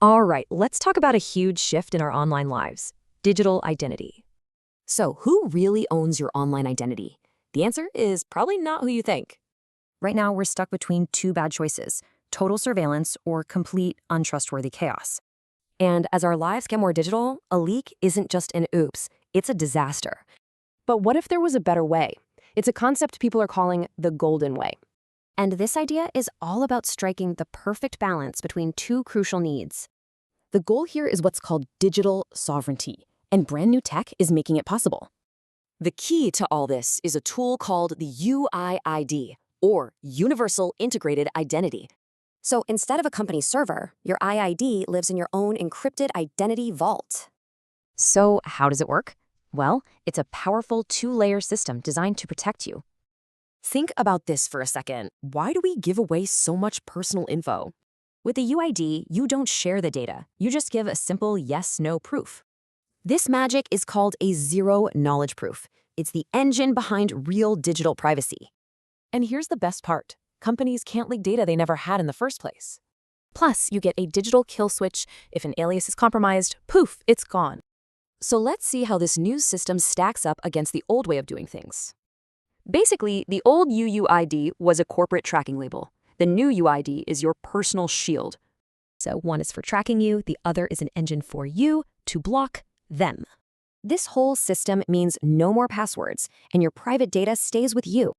All right, let's talk about a huge shift in our online lives, digital identity. So, who really owns your online identity? The answer is probably not who you think. Right now, we're stuck between two bad choices: total surveillance or complete untrustworthy chaos. And as our lives get more digital, a leak isn't just an oops, it's a disaster. But what if there was a better way? It's a concept people are calling the golden way. And this idea is all about striking the perfect balance between two crucial needs. The goal here is what's called digital sovereignty, and brand new tech is making it possible. The key to all this is a tool called the UIID, or Universal Integrated Identity. So instead of a company server, your IID lives in your own encrypted identity vault. So, how does it work? Well, it's a powerful two-layer system designed to protect you. Think about this for a second. Why do we give away so much personal info? With the UID, you don't share the data. You just give a simple yes-no proof. This magic is called a zero-knowledge proof. It's the engine behind real digital privacy. And here's the best part. Companies can't leak data they never had in the first place. Plus, you get a digital kill switch. If an alias is compromised, poof, it's gone. So let's see how this new system stacks up against the old way of doing things. Basically, the old UUID was a corporate tracking label. The new UID is your personal shield. So one is for tracking you, the other is an engine for you to block them. This whole system means no more passwords, and your private data stays with you.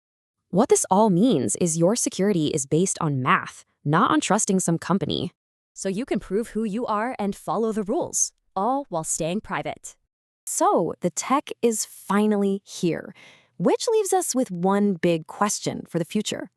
What this all means is your security is based on math, not on trusting some company. So you can prove who you are and follow the rules, all while staying private. So the tech is finally here, which leaves us with one big question for the future.